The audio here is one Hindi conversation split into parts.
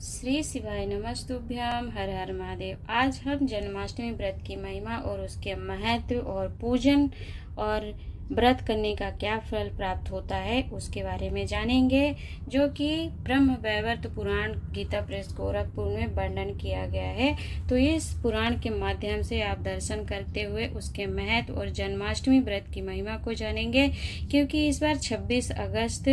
श्री शिवाय नमस्तुभ्याम। हर हर महादेव। आज हम जन्माष्टमी व्रत की महिमा और उसके महत्व और पूजन और व्रत करने का क्या फल प्राप्त होता है उसके बारे में जानेंगे, जो कि ब्रह्म वैवर्त पुराण गीता प्रेस गोरखपुर में वर्णन किया गया है। तो इस पुराण के माध्यम से आप दर्शन करते हुए उसके महत्व और जन्माष्टमी व्रत की महिमा को जानेंगे, क्योंकि इस बार 26 अगस्त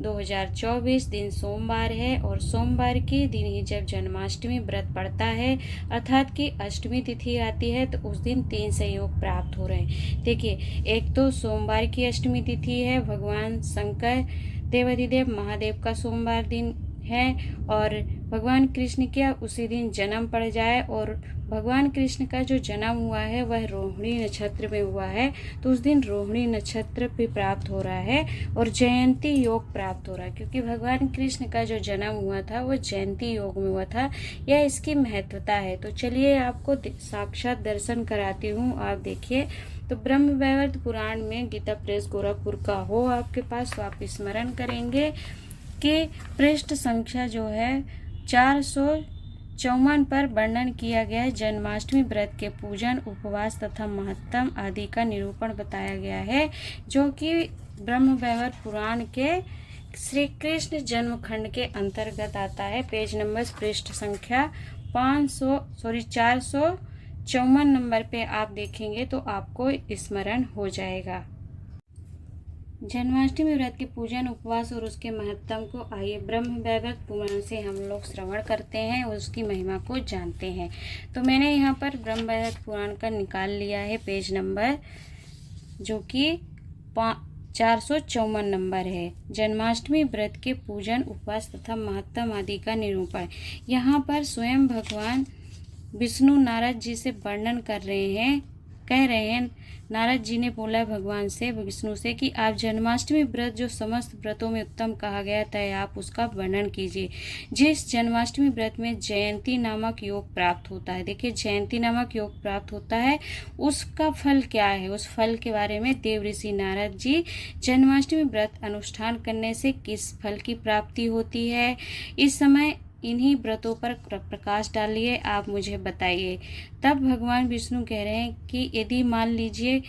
2024 दिन सोमवार है और सोमवार के दिन ही जब जन्माष्टमी व्रत पड़ता है अर्थात कि अष्टमी तिथि आती है, तो उस दिन 3 संयोग प्राप्त हो रहे हैं। देखिए, एक तो सोमवार की अष्टमी तिथि है, भगवान शंकर देवाधिदेव महादेव का सोमवार दिन है और भगवान कृष्ण का उसी दिन जन्म पड़ जाए और भगवान कृष्ण का जो जन्म हुआ है वह रोहिणी नक्षत्र में हुआ है, तो उस दिन रोहिणी नक्षत्र भी प्राप्त हो रहा है और जयंती योग प्राप्त हो रहा है, क्योंकि भगवान कृष्ण का जो जन्म हुआ था वह जयंती योग में हुआ था। यह इसकी महत्वता है। तो चलिए आपको साक्षात दर्शन कराती हूँ। आप देखिए, तो ब्रह्म वैवर्त पुराण में गीता प्रेस गोरखपुर का हो आपके पास, तो आप स्मरण करेंगे कि पृष्ठ संख्या जो है 454 पर वर्णन किया गया है। जन्माष्टमी व्रत के पूजन, उपवास तथा महत्तम आदि का निरूपण बताया गया है, जो कि ब्रह्म वैवर्त पुराण के श्री कृष्ण जन्मखंड के अंतर्गत आता है। पेज नंबर पृष्ठ संख्या 454 नंबर पे आप देखेंगे तो आपको स्मरण हो जाएगा। जन्माष्टमी व्रत के पूजन, उपवास और उसके महत्तम को आइए ब्रह्म वैवर्त पुराण से हम लोग श्रवण करते हैं और उसकी महिमा को जानते हैं। तो मैंने यहाँ पर ब्रह्म वैवर्त पुराण का निकाल लिया है पेज नंबर, जो कि 454 नंबर है। जन्माष्टमी व्रत के पूजन, उपवास तथा महत्तम आदि का निरूपण। यहाँ पर स्वयं भगवान विष्णु नारद जी से वर्णन कर रहे हैं, कह रहे हैं। नारद जी ने बोला भगवान से, विष्णु से, कि आप जन्माष्टमी व्रत जो समस्त व्रतों में उत्तम कहा गया था, आप उसका वर्णन कीजिए। जिस जन्माष्टमी व्रत में जयंती नामक योग प्राप्त होता है, देखिए जयंती नामक योग प्राप्त होता है, उसका फल क्या है, उस फल के बारे में देव ऋषि नारद जी जन्माष्टमी व्रत अनुष्ठान करने से किस फल की प्राप्ति होती है, इस समय इन्हीं व्रतों पर प्रकाश डालिए, आप मुझे बताइए। तब भगवान विष्णु कह रहे हैं कि यदि मान लीजिए,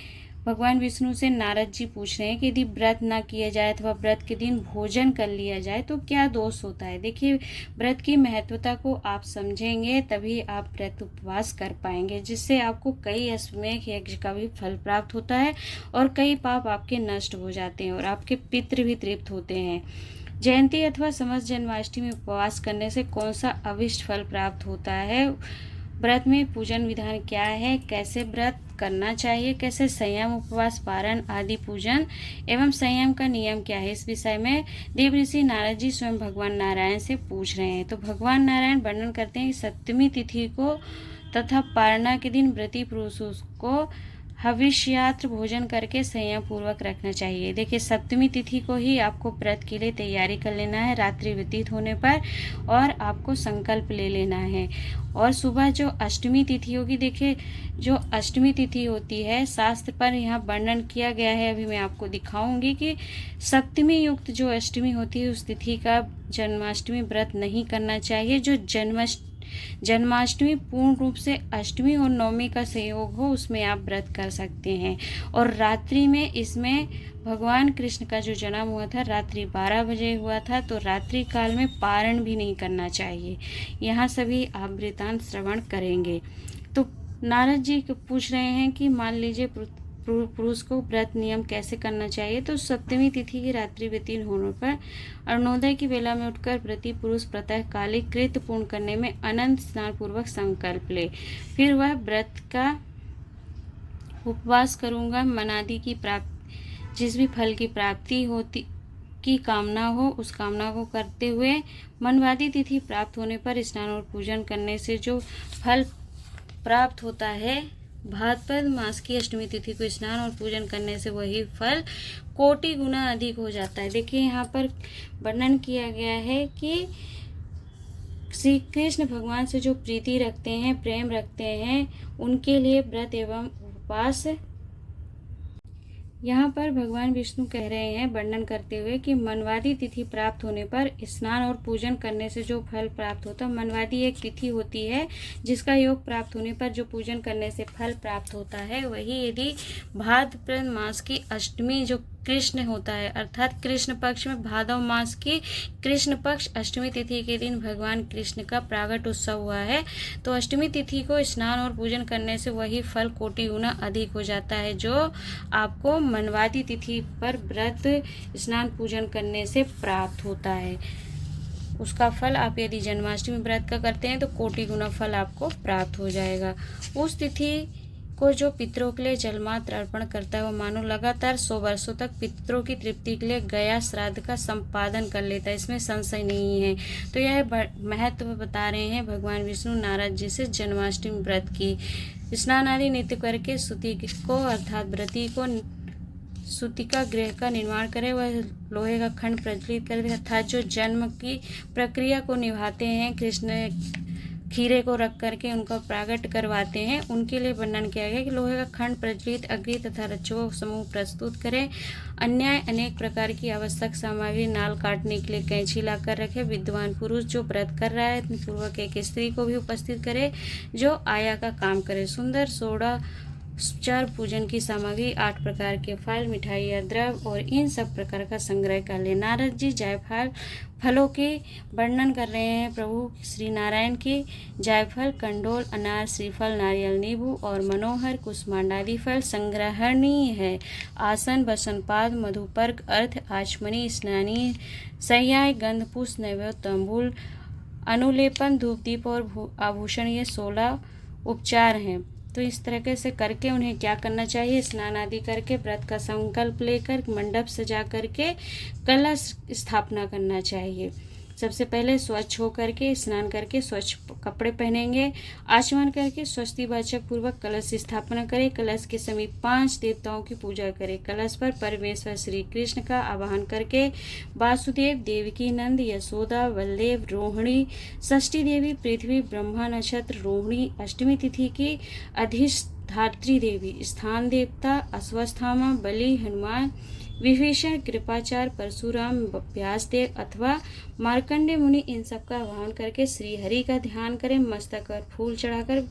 भगवान विष्णु से नारद जी पूछ रहे हैं कि यदि व्रत ना किया जाए अथवा व्रत के दिन भोजन कर लिया जाए तो क्या दोष होता है। देखिए, व्रत की महत्वता को आप समझेंगे तभी आप व्रत उपवास कर पाएंगे, जिससे आपको कई अश्वमेध यज्ञ का भी फल प्राप्त होता है और कई पाप आपके नष्ट हो जाते हैं और आपके पितृ भी तृप्त होते हैं। जयंती अथवा समस्त जन्माष्टमी में उपवास करने से कौन सा अभिष्ट फल प्राप्त होता है, व्रत में पूजन विधान क्या है, कैसे व्रत करना चाहिए, कैसे संयम, उपवास, पारण आदि पूजन एवं संयम का नियम क्या है, इस विषय में देव ऋषि नारद जी स्वयं भगवान नारायण से पूछ रहे हैं। तो भगवान नारायण वर्णन करते हैं कि सप्तमी तिथि को तथा पारणा के दिन व्रती पुरुषों को हविष्यात्र भोजन करके संयम पूर्वक रखना चाहिए। देखिए, सप्तमी तिथि को ही आपको व्रत के लिए तैयारी कर लेना है रात्रि व्यतीत होने पर, और आपको संकल्प ले लेना है। और सुबह जो अष्टमी तिथि होगी, देखिए जो अष्टमी तिथि होती है, शास्त्र पर यहाँ वर्णन किया गया है, अभी मैं आपको दिखाऊंगी कि सप्तमी युक्त जो अष्टमी होती है उस तिथि का जन्माष्टमी व्रत नहीं करना चाहिए। जो जन्माष्टमी पूर्ण रूप से अष्टमी और नवमी का संयोग हो उसमें आप व्रत कर सकते हैं। और रात्रि में, इसमें भगवान कृष्ण का जो जन्म हुआ था रात्रि 12 बजे हुआ था, तो रात्रि काल में पारण भी नहीं करना चाहिए। यहाँ सभी आप वृतांत श्रवण करेंगे। तो नारद जी पूछ रहे हैं कि मान लीजिए पुरुष को व्रत नियम कैसे करना चाहिए। तो सप्तमी तिथि की रात्रि व्यतीत होने पर अरुणोदय की बेला में उठकर व्रती पुरुष प्रातः कालिक कृत्य पूर्ण करने में अनंत स्नान पूर्वक संकल्प ले, फिर वह व्रत का उपवास करूंगा, मनादि की प्राप्ति, जिस भी फल की प्राप्ति होती की कामना हो उस कामना को करते हुए मनवादी तिथि प्राप्त होने पर स्नान और पूजन करने से जो फल प्राप्त होता है, भाद्रपद मास की अष्टमी तिथि को स्नान और पूजन करने से वही फल कोटि गुना अधिक हो जाता है। देखिए, यहाँ पर वर्णन किया गया है कि श्री कृष्ण भगवान से जो प्रीति रखते हैं, प्रेम रखते हैं, उनके लिए व्रत एवं उपवास यहाँ पर भगवान विष्णु कह रहे हैं वर्णन करते हुए कि मनवादी तिथि प्राप्त होने पर स्नान और पूजन करने से जो फल प्राप्त होता है, मनवादी एक तिथि होती है जिसका योग प्राप्त होने पर जो पूजन करने से फल प्राप्त होता है, वही यदि भाद्रपद मास की अष्टमी जो कृष्ण होता है, अर्थात कृष्ण पक्ष में भादव मास की कृष्ण पक्ष अष्टमी तिथि के दिन भगवान कृष्ण का प्रागट उत्सव हुआ है, तो अष्टमी तिथि को स्नान और पूजन करने से वही फल कोटि गुना अधिक हो जाता है जो आपको मनवादी तिथि पर व्रत स्नान पूजन करने से प्राप्त होता है। उसका फल आप यदि जन्माष्टमी व्रत का करते हैं तो कोटि गुना फल आपको प्राप्त हो जाएगा। उस तिथि को जो पितरों के लिए जलमात्र अर्पण करता है वो मानो लगातार 100 वर्षों तक पितरों की तृप्ति के लिए गया श्राद्ध का संपादन कर लेता है, इसमें संशय नहीं है। तो यह महत्व बता रहे हैं भगवान विष्णु नारद जी से जन्माष्टमी व्रत की। स्नान आदि नित्य करके सूती को अर्थात व्रती को सूतिका गृह का निर्माण करे, वह लोहे का खंड प्रज्वलित करे अर्थात जो जन्म की प्रक्रिया को निभाते हैं, कृष्ण खीरे को रख करके उनका प्रागट करवाते हैं, उनके लिए वर्णन किया गया कि लोहे का खंड प्रज्वलित अग्नि तथा रज्जुओं समूह प्रस्तुत करें। अन्य अनेक प्रकार की आवश्यक सामग्री नाल काटने के लिए कैंची ला कर रखे। विद्वान पुरुष जो व्रत कर रहा है पूर्वक एक स्त्री को भी उपस्थित करे जो आया का काम करे। सुंदर सोडा चार पूजन की सामग्री 8 प्रकार के फल, मिठाई या द्रव्य और इन सब प्रकार का संग्रह कर ले। नारद जी जायफल फलों के वर्णन कर रहे हैं प्रभु श्री नारायण की। जायफल, कंडोल, अनार, श्रीफल, नारियल, नींबू और मनोहर कुष्मांड आदि फल संग्रहणीय है। आसन, बसनपाद, मधुपर्क, अर्थ, आचमनी, स्नानी, सह्याय, गंध, पुष्प, नैवेद्य, तंबूल, अनुलेपन, धूप दीप और आभूषण, ये 16 उपचार हैं। तो इस तरीके से करके उन्हें क्या करना चाहिए, स्नान आदि करके व्रत का संकल्प लेकर मंडप सजा करके कलश स्थापना करना चाहिए। सबसे पहले स्वच्छ हो करके स्नान करके स्वच्छ कपड़े पहनेंगे, आचमन करके स्वस्ति वाचक पूर्वक कलश स्थापना करें। कलश के समीप 5 देवताओं की पूजा करें। कलश पर परमेश्वर श्री कृष्ण का आवाहन करके वासुदेव, देवकी नंद, यशोदा, बलदेव, रोहिणी, षष्ठी देवी, पृथ्वी, ब्रह्मा, नक्षत्र, रोहिणी, अष्टमी तिथि की अधिष्ठात्री देवी, स्थान देवता, अश्वस्थामा, बलि, हनुमान, विभीषण, कृपाचार्य, परशुराम, व्यासदेव अथवा मार्कंडे मुनि, इन सब का आह्वान करके श्री हरि का ध्यान करें। मस्तक पर फूल चढ़ाकर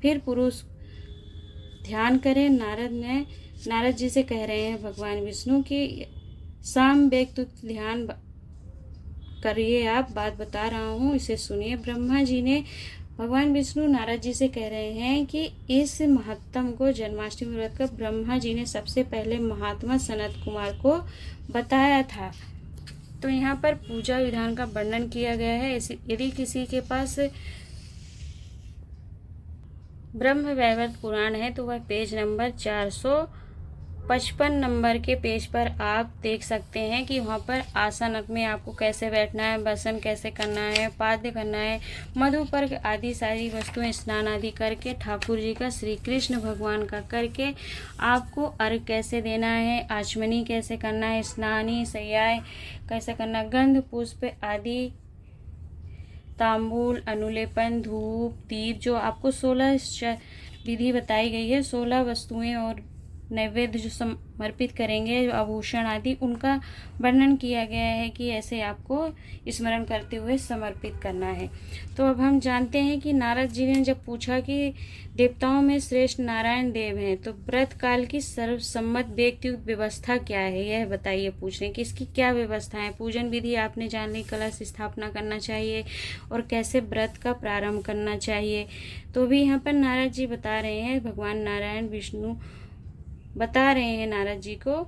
फिर पुरुष ध्यान करें। नारद जी से कह रहे हैं भगवान विष्णु की साम व्यक्त ध्यान करिए, आप बात बता रहा हूँ इसे सुनिए। ब्रह्मा जी ने भगवान विष्णु नारद जी से कह रहे हैं कि इस महत्तम को जन्माष्टमी व्रत का ब्रह्मा जी ने सबसे पहले महात्मा सनत कुमार को बताया था। तो यहाँ पर पूजा विधान का वर्णन किया गया है। यदि किसी के पास ब्रह्म वैवर्त पुराण है तो वह पेज नंबर 455 नंबर के पेज पर आप देख सकते हैं कि वहाँ पर आसन में आपको कैसे बैठना है, बसन कैसे करना है, पाद्य करना है, मधुपर्क आदि सारी वस्तुएं स्नान आदि करके ठाकुर जी का श्री कृष्ण भगवान का करके आपको अर्घ कैसे देना है, आचमनी कैसे करना है, स्नानी सयाय कैसे करना, गंध पुष्प आदि, तांबूल, अनुलेपन, धूप दीप, जो आपको 16 विधि बताई गई है, 16 वस्तुएं और नैवेद्य जो समर्पित करेंगे, जो आभूषण आदि, उनका वर्णन किया गया है कि ऐसे आपको स्मरण करते हुए समर्पित करना है। तो अब हम जानते हैं कि नारद जी ने जब पूछा कि देवताओं में श्रेष्ठ नारायण देव हैं तो व्रत काल की सर्वसम्मत व्यक्तियुक्त व्यवस्था क्या है, यह बताइए। पूछ रहे हैं कि इसकी क्या व्यवस्था है। पूजन विधि आपने जान ली, कलश स्थापना करना चाहिए और कैसे व्रत का प्रारंभ करना चाहिए। तो भी यहाँ पर नारद जी बता रहे हैं, भगवान नारायण विष्णु बता रहे हैं नारद जी को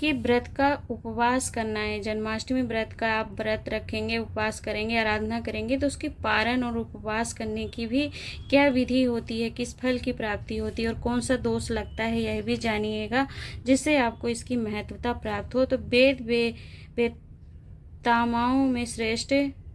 कि व्रत का उपवास करना है। जन्माष्टमी व्रत का आप व्रत रखेंगे, उपवास करेंगे, आराधना करेंगे तो उसकी पारण और उपवास करने की भी क्या विधि होती है, किस फल की प्राप्ति होती है और कौन सा दोष लगता है, यह भी जानिएगा जिससे आपको इसकी महत्वता प्राप्त हो। तो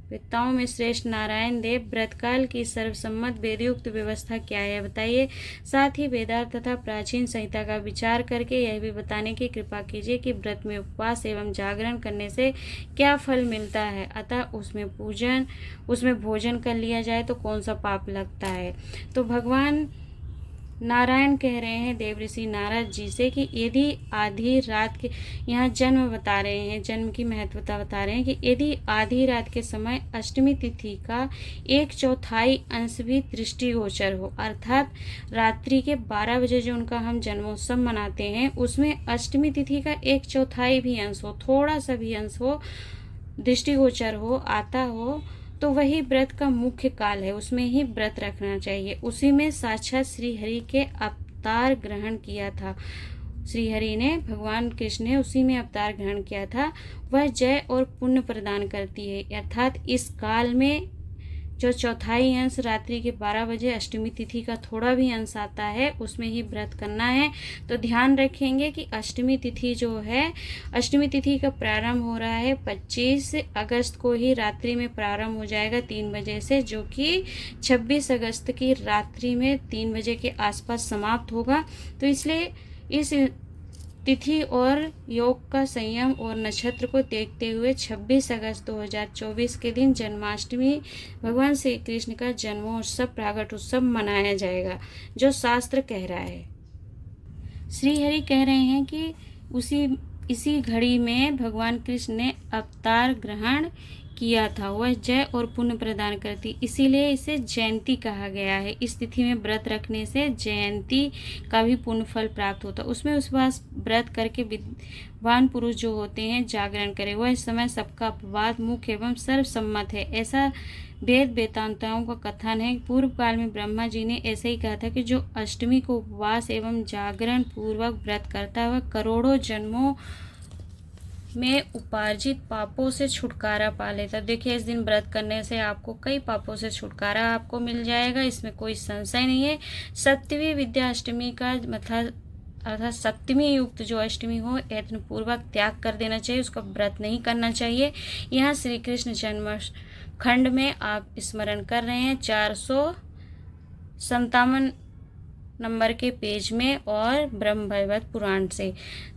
वेदताओं में श्रेष्ठ नारायण देव व्रतकाल की सर्वसम्मत वेदयुक्त व्यवस्था क्या है बताइए। साथ ही वेदार्थ तथा प्राचीन संहिता का विचार करके यह भी बताने की कृपा कीजिए कि व्रत में उपवास एवं जागरण करने से क्या फल मिलता है, अतः उसमें भोजन कर लिया जाए तो कौन सा पाप लगता है। तो भगवान नारायण कह रहे हैं देवऋषि नारद जी से कि यदि आधी रात के, यहाँ जन्म बता रहे हैं, जन्म की महत्वता बता रहे हैं कि यदि आधी रात के समय अष्टमी तिथि का 1/4 अंश भी दृष्टिगोचर हो, अर्थात रात्रि के 12 बजे जो उनका हम जन्मोत्सव मनाते हैं उसमें अष्टमी तिथि का 1/4 भी अंश हो, थोड़ा सा भी अंश हो, दृष्टिगोचर हो, आता हो, तो वही व्रत का मुख्य काल है, उसमें ही व्रत रखना चाहिए। उसी में साक्षात श्री हरि के अवतार ग्रहण किया था, श्री हरि ने, भगवान कृष्ण ने उसी में अवतार ग्रहण किया था। वह जय और पुण्य प्रदान करती है, अर्थात इस काल में जो 1/4 अंश रात्रि के 12 बजे अष्टमी तिथि का थोड़ा भी अंश आता है उसमें ही व्रत करना है। तो ध्यान रखेंगे कि अष्टमी तिथि जो है, अष्टमी तिथि का प्रारंभ हो रहा है 25 अगस्त को ही रात्रि में प्रारंभ हो जाएगा 3 बजे से, जो कि 26 अगस्त की रात्रि में 3 बजे के आसपास समाप्त होगा। तो इसलिए इस तिथि और योग का संयम और नक्षत्र को देखते हुए 26 अगस्त 2024 के दिन जन्माष्टमी भगवान श्री कृष्ण का जन्मोत्सव, प्रागट उत्सव मनाया जाएगा, जो शास्त्र कह रहा है। श्री हरि कह रहे हैं कि इसी घड़ी में भगवान कृष्ण ने अवतार ग्रहण किया था, वह जय और पुण्य प्रदान करती, इसीलिए इसे जयंती कहा गया है। इस तिथि में व्रत रखने से जयंती का भी पुण्य फल प्राप्त होता है। उसमें उस बार व्रत करके विद्वान पुरुष जो होते हैं जागरण करें, वह इस समय सबका अपवाद मुख्य एवं सर्वसम्मत है, ऐसा वेद वेदांताओं का कथन है। पूर्व काल में ब्रह्मा जी ने ऐसे ही कहा था कि जो अष्टमी को उपवास एवं जागरण पूर्वक व्रत करता है वह करोड़ों जन्मों में उपार्जित पापों से छुटकारा पा लेता। देखिए, इस दिन व्रत करने से आपको कई पापों से छुटकारा आपको मिल जाएगा, इसमें कोई संशय नहीं है। सप्तमी विद्या अष्टमी का मतलब अर्थात सप्तमी युक्त जो अष्टमी हो यत्न पूर्वक त्याग कर देना चाहिए, उसका व्रत नहीं करना चाहिए। यहाँ श्री कृष्ण जन्म खंड में आप स्मरण कर रहे हैं 457 नंबर के पेज में और ब्रह्म वैवर्त पुराण से।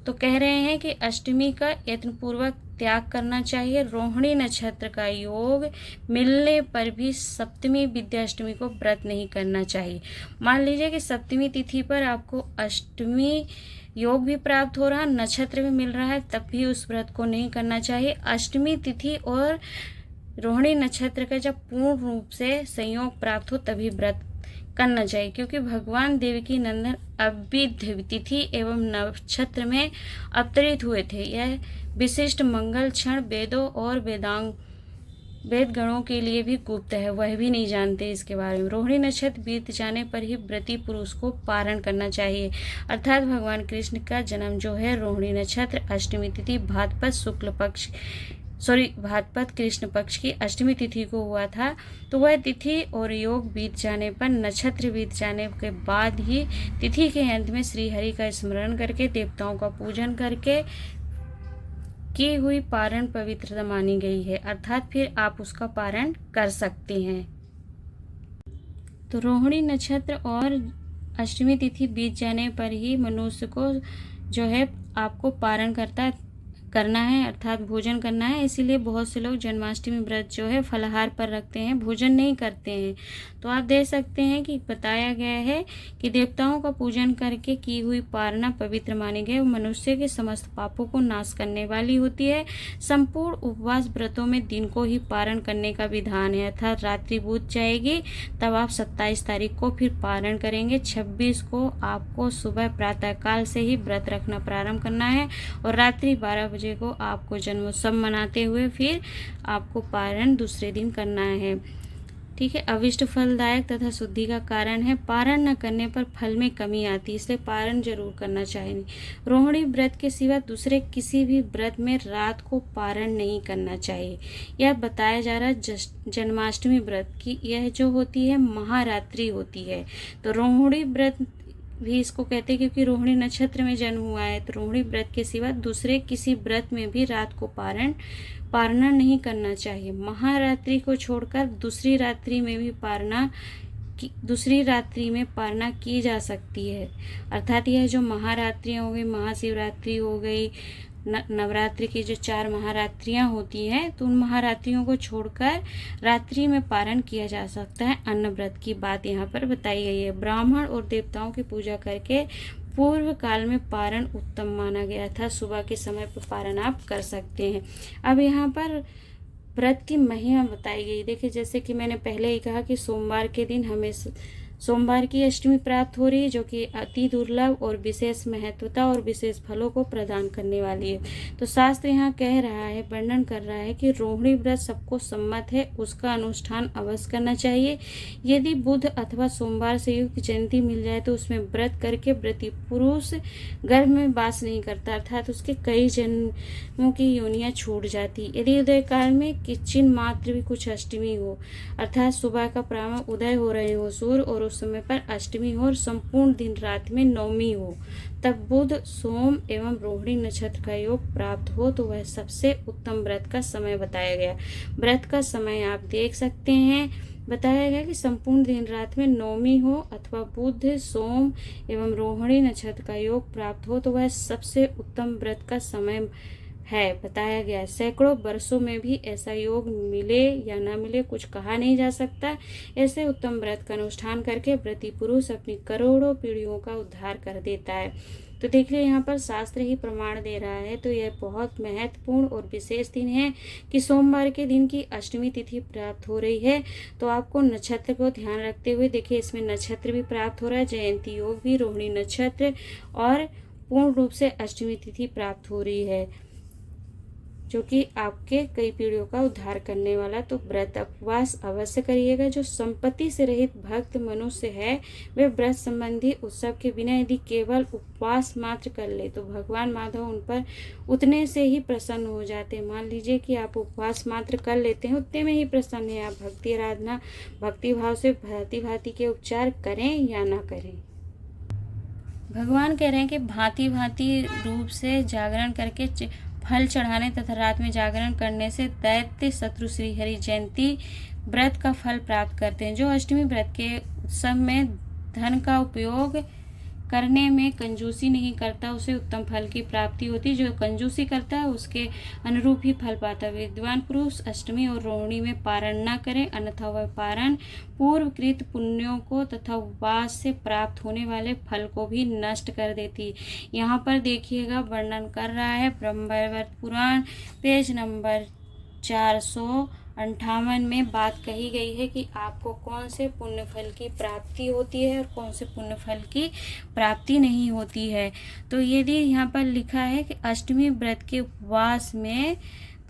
तो कह रहे हैं कि अष्टमी का यत्नपूर्वक त्याग करना चाहिए। रोहिणी नक्षत्र का योग मिलने पर भी सप्तमी विद्याष्टमी को व्रत नहीं करना चाहिए। मान लीजिए कि सप्तमी तिथि पर आपको अष्टमी योग भी प्राप्त हो रहा, नक्षत्र भी मिल रहा है, तब भी उस व्रत को नहीं करना चाहिए। अष्टमी तिथि और रोहिणी नक्षत्र का जब पूर्ण रूप से संयोग प्राप्त हो तभी व्रत करना चाहिए, क्योंकि भगवान देवकी नंदन अभिद्ध तिथि एवं नक्षत्र में अवतरित हुए थे। यह विशिष्ट मंगल क्षण वेदों और वेद गणों के लिए भी गुप्त है, वह भी नहीं जानते इसके बारे में। रोहिणी नक्षत्र बीत जाने पर ही व्रती पुरुष को पारण करना चाहिए, अर्थात भगवान कृष्ण का जन्म जो है रोहिणी नक्षत्र अष्टमी तिथि भाद्रपद कृष्ण पक्ष की अष्टमी तिथि को हुआ था। तो वह तिथि और योग बीत जाने पर, नक्षत्र बीत जाने के बाद ही तिथि के अंत में श्री हरि का स्मरण करके, देवताओं का पूजन करके की हुई पारण पवित्रता मानी गई है, अर्थात फिर आप उसका पारण कर सकते हैं। तो रोहिणी नक्षत्र और अष्टमी तिथि बीत जाने पर ही मनुष्य को जो है आपको पारण करना है, अर्थात भोजन करना है। इसीलिए बहुत से लोग जन्माष्टमी व्रत जो है फलाहार पर रखते हैं, भोजन नहीं करते हैं। तो आप देख सकते हैं कि बताया गया है कि देवताओं का पूजन करके की हुई पारणा पवित्र मानी गई, वो मनुष्य के समस्त पापों को नाश करने वाली होती है। संपूर्ण उपवास व्रतों में दिन को ही पारण करने का विधान है, अर्थात रात्रि बीत जाएगी तब आप 27 तारीख को फिर पारण करेंगे। 26 को आपको सुबह प्रातःकाल से ही व्रत रखना प्रारंभ करना है और रात्रि 12 बजे को आपको जन्मोत्सव मनाते हुए फिर आपको पारण दूसरे दिन करना है। ठीक है, अविष्ट फलदायक तथा शुद्धि का कारण है। पारण न करने पर फल में कमी आती है, इसलिए पारण जरूर करना चाहिए। रोहिणी व्रत के सिवा दूसरे किसी भी व्रत में रात को पारण नहीं करना चाहिए। यह बताया जा रहा है जन्माष्टमी व्रत की, यह जो होती है महारात्रि होती है। तो रोहिणी व्रत भी इसको कहते हैं क्योंकि रोहिणी नक्षत्र में जन्म हुआ है। तो रोहिणी व्रत के सिवा दूसरे किसी व्रत में भी रात को पारणा नहीं करना चाहिए। महारात्रि को छोड़कर दूसरी रात्रि में पारणा की जा सकती है, अर्थात यह जो महारात्रि हो गई, महाशिवरात्रि हो गई नवरात्रि की जो 4 महारात्रियां होती हैं, तो उन महारात्रियों को छोड़कर रात्रि में पारण किया जा सकता है। अन्न व्रत की बात यहाँ पर बताई गई है। ब्राह्मण और देवताओं की पूजा करके पूर्व काल में पारण उत्तम माना गया था। सुबह के समय पर पारण आप कर सकते हैं। अब यहाँ पर व्रत की महिमा बताई गई। देखिए, जैसे कि मैंने पहले ही कहा कि सोमवार के दिन हमें सोमवार की अष्टमी प्राप्त हो रही है, जो कि अति दुर्लभ और विशेष महत्वता और विशेष फलों को प्रदान करने वाली है। तो शास्त्र यहाँ कह रहा है, वर्णन कर रहा है कि रोहिणी व्रत सबको सम्मत है, उसका अनुष्ठान अवश्य करना चाहिए। यदि बुध अथवा सोमवार से युक्त जयंती मिल जाए तो उसमें व्रत करके व्रती पुरुष गर्भ में वास नहीं करता, अर्थात उसके कई जन्मों की योनियां छूट जाती। यदि उदय काल में किंचिन मात्र भी कुछ अष्टमी हो, अर्थात सुबह का प्रारंभ उदय हो रहे हो सूर्य और उस समय पर अष्टमी हो और संपूर्ण दिन रात में नवमी हो, तब बुध सोम एवं रोहिणी नक्षत्र का योग प्राप्त हो, तो वह सबसे उत्तम व्रत का समय बताया गया। व्रत का समय आप देख सकते हैं, बताया गया कि संपूर्ण दिन रात में नवमी हो अथवा बुध सोम एवं रोहिणी नक्षत्र का योग प्राप्त हो, तो वह सबसे उत्तम व्रत का समय है, बताया गया। सैकड़ों वर्षों में भी ऐसा योग मिले या ना मिले, कुछ कहा नहीं जा सकता। ऐसे उत्तम व्रत का अनुष्ठान करके व्रती पुरुष अपनी करोड़ों पीढ़ियों का उद्धार कर देता है। तो देखिए, यहाँ पर शास्त्र ही प्रमाण दे रहा है। तो यह बहुत महत्वपूर्ण और विशेष दिन है कि सोमवार के दिन की अष्टमी तिथि प्राप्त हो रही है। तो आपको नक्षत्र को ध्यान रखते हुए, देखिए इसमें नक्षत्र भी प्राप्त हो रहा है, जयंती योग भी, रोहिणी नक्षत्र, और पूर्ण रूप से अष्टमी तिथि प्राप्त हो रही है, जो कि आपके कई पीढ़ियों का उद्धार करने वाला। तो व्रत उपवास अवश्य करिएगा। जो संपत्ति से रहित भक्त मनुष्य है, वे व्रत संबंधी उत्सव के बिना यदि केवल उपवास मात्र कर ले तो भगवान माधव उन पर उतने से ही प्रसन्न हो जाते। मान लीजिए कि आप उपवास मात्र कर लेते हैं, उतने में ही प्रसन्न है। आप भक्ति आराधना भक्ति भाव से भांति भांति के उपचार करें या ना करें। भगवान कह रहे हैं कि भांति भांति रूप से जागरण करके फल चढ़ाने तथा रात में जागरण करने से दैत्य शत्रु श्री हरि जयंती व्रत का फल प्राप्त करते हैं। जो अष्टमी व्रत के उत्सव में धन का उपयोग करने में कंजूसी नहीं करता, उसे उत्तम फल की प्राप्ति होती। जो कंजूसी करता है उसके अनुरूप ही फल पाता है। विद्वान पुरुष अष्टमी और रोहिणी में पारण न करें, अन्यथा वह पारण पूर्वकृत पुण्यों को तथा उपवास से प्राप्त होने वाले फल को भी नष्ट कर देती। यहाँ पर देखिएगा, वर्णन कर रहा है ब्रह्मवैवर्त पुराण पेज नंबर 458 में बात कही गई है कि आपको कौन से पुण्य फल की प्राप्ति होती है और कौन से पुण्य फल की प्राप्ति नहीं होती है। तो यदि यहाँ पर लिखा है कि अष्टमी व्रत के उपवास में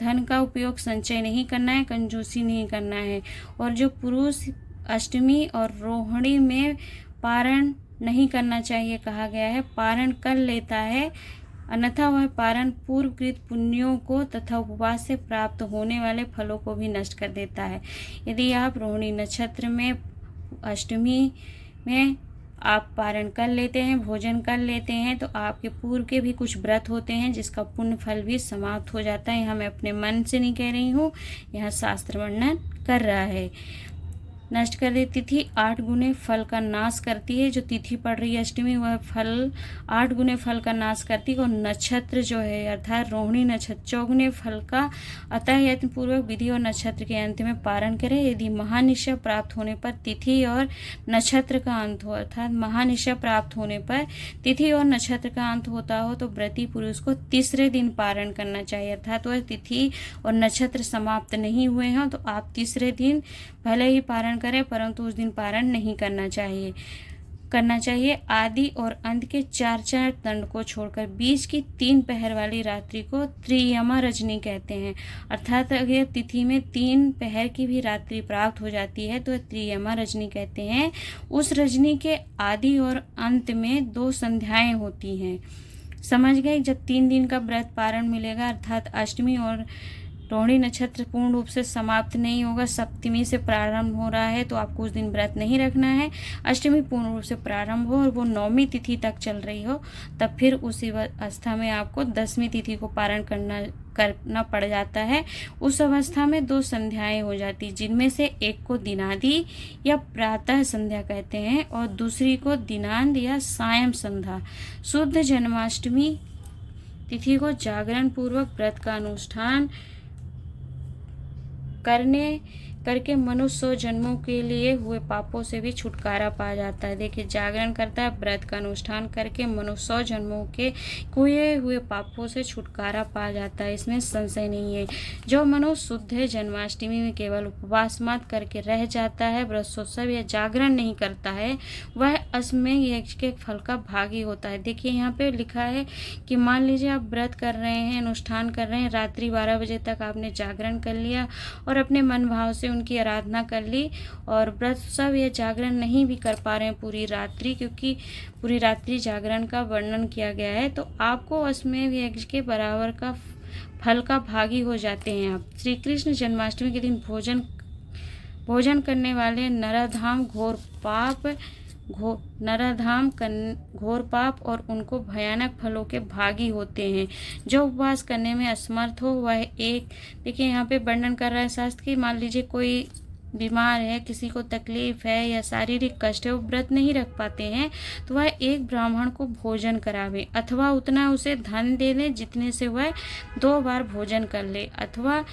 धन का उपयोग संचय नहीं करना है, कंजूसी नहीं करना है, और जो पुरुष अष्टमी और रोहिणी में पारण नहीं करना चाहिए कहा गया है, पारण कर लेता है, अन्यथा वह पारण पूर्वकृत पुण्यों को तथा उपवास से प्राप्त होने वाले फलों को भी नष्ट कर देता है। यदि आप रोहिणी नक्षत्र में अष्टमी में आप पारण कर लेते हैं, भोजन कर लेते हैं, तो आपके पूर्व के भी कुछ व्रत होते हैं जिसका पुण्य फल भी समाप्त हो जाता है। यहाँ मैं अपने मन से नहीं कह रही हूँ, यहाँ शास्त्र वर्णन कर रहा है। नष्ट कर देती थी, 8 गुने फल का नाश करती है। जो तिथि पड़ रही है अष्टमी, वह फल 8 गुने फल का नाश करती है। और नक्षत्र जो है अर्थात रोहिणी नक्षत्र 4 गुने फल का। अतः यत्न पूर्वक विधि और नक्षत्र के अंत में पारण करें। यदि महानिशा प्राप्त होने पर तिथि और नक्षत्र का अंत हो, अर्थात महानिशा प्राप्त होने पर तिथि और नक्षत्र का अंत होता हो, तो व्रती पुरुष को तीसरे दिन पारण करना चाहिए। अर्थात वह तिथि और नक्षत्र समाप्त नहीं हुए हों तो आप तीसरे दिन भले ही पारण करें, परंतु उस दिन पारण नहीं करना चाहिए। आदि और अंत के 4-4 दंड को छोड़कर बीच की 3 पहर वाली रात्रि को त्रियमा रजनी कहते हैं। अर्थात अगर तिथि में 3 पहर की भी रात्रि प्राप्त हो जाती है तो त्रियमा रजनी कहते हैं। उस रजनी के आदि और अंत में 2 संध्याएं होती हैं। समझ गए? जब 3 दिन का व्रत पारण मिलेगा, अर्थात अष्टमी और रोहिणी नक्षत्र पूर्ण रूप से समाप्त नहीं होगा, सप्तमी से प्रारंभ हो रहा है, तो आपको उस दिन व्रत नहीं रखना है। अष्टमी पूर्ण रूप से प्रारंभ हो और वो 9वीं तिथि तक चल रही हो, तब फिर उसी अवस्था में आपको 10वीं तिथि को पारण करना पड़ जाता है। उस अवस्था में 2 संध्याएं हो जाती, जिनमें से एक को दिनादि या प्रातः संध्या कहते हैं और दूसरी को दिनांत या सायं संध्या। शुद्ध जन्माष्टमी तिथि को जागरण पूर्वक व्रत का अनुष्ठान करके मनुष्य 100 जन्मों के लिए हुए पापों से भी छुटकारा पा जाता है। देखिए, जागरण करता है, व्रत का अनुष्ठान करके मनुष्य 100 जन्मों के हुए पापों से छुटकारा पा जाता है, इसमें संशय नहीं है। जो मनुष्य शुद्ध है, जन्माष्टमी में केवल उपवास मत करके रह जाता है, व्रतोत्सव या जागरण नहीं करता है, वह अश्वमेध यज्ञ के फल का भागी होता है। देखिए, यहाँ पे लिखा है कि मान लीजिए आप व्रत कर रहे हैं, अनुष्ठान कर रहे हैं, रात्रि 12 बजे तक आपने जागरण कर लिया और अपने मन भाव से उनकी आराधना कर ली, और व्रत सब या जागरण नहीं भी कर पा रहे हैं पूरी रात्रि, क्योंकि पूरी रात्रि जागरण का वर्णन किया गया है, तो आपको अश्वमेध यज्ञ के बराबर का फल का भागी हो जाते हैं आप। श्री कृष्ण जन्माष्टमी के दिन भोजन करने वाले नराधाम घोर पाप और उनको भयानक फलों के भागी होते हैं। जो उपवास करने में असमर्थ हो वह देखिए यहाँ पे वर्णन कर रहा है शास्त्र की, मान लीजिए कोई बीमार है, किसी को तकलीफ है या शारीरिक कष्ट है, वो व्रत नहीं रख पाते हैं, तो वह एक ब्राह्मण को भोजन करावे, अथवा उतना उसे धन दे ले जितने से वह 2 बार भोजन कर ले, अथवा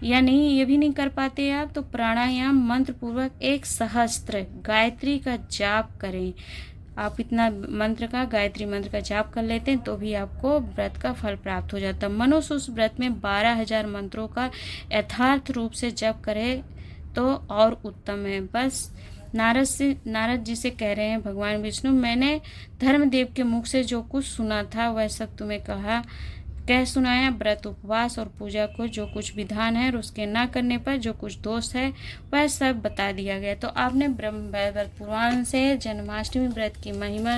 या नहीं ये भी नहीं कर पाते आप, तो प्राणायाम मंत्र पूर्वक 1 सहस्त्र गायत्री का जाप करें। आप इतना मंत्र का, गायत्री मंत्र का जाप कर लेते हैं तो भी आपको व्रत का फल प्राप्त हो जाता है। मनुष्य उस व्रत में 12,000 मंत्रों का यथार्थ रूप से जप करे तो और उत्तम है। बस नारद जी से कह रहे हैं भगवान विष्णु, मैंने धर्मदेव के मुख से जो कुछ सुना था वह सब तुम्हें कह सुनाया। व्रत, उपवास और पूजा को जो कुछ विधान है और उसके न करने पर जो कुछ दोष है वह सब बता दिया गया। तो आपने ब्रह्म वैवर्त पुराण से जन्माष्टमी व्रत की महिमा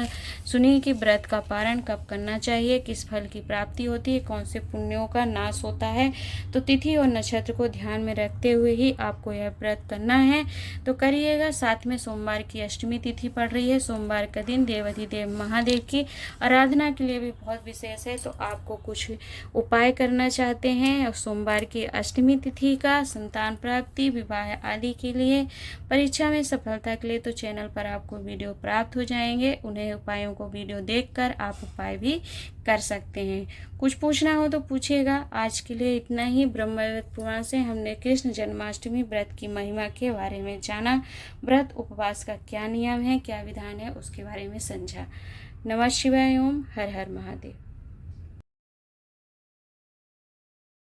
सुनी कि व्रत का पारण कब करना चाहिए, किस फल की प्राप्ति होती है, कौन से पुण्यों का नाश होता है। तो तिथि और नक्षत्र को ध्यान में रखते हुए ही आपको यह व्रत करना है, तो करिएगा। साथ में सोमवार की अष्टमी तिथि पड़ रही है, सोमवार का दिन देवाधिदेव महादेव की आराधना के लिए भी बहुत विशेष है। तो आपको कुछ उपाय करना चाहते हैं और सोमवार की अष्टमी तिथि का संतान प्राप्ति, विवाह आदि के लिए, परीक्षा में सफलता के लिए, तो चैनल पर आपको वीडियो प्राप्त हो जाएंगे। उन्हें उपायों को वीडियो देखकर आप उपाय भी कर सकते हैं। कुछ पूछना हो तो पूछिएगा। आज के लिए इतना ही। ब्रह्म वैवर्त पुराण से हमने कृष्ण जन्माष्टमी व्रत की महिमा के बारे में जाना, व्रत उपवास का क्या नियम है, क्या विधान है, उसके बारे में समझा। नमः शिवाय। ओम हर हर महादेव।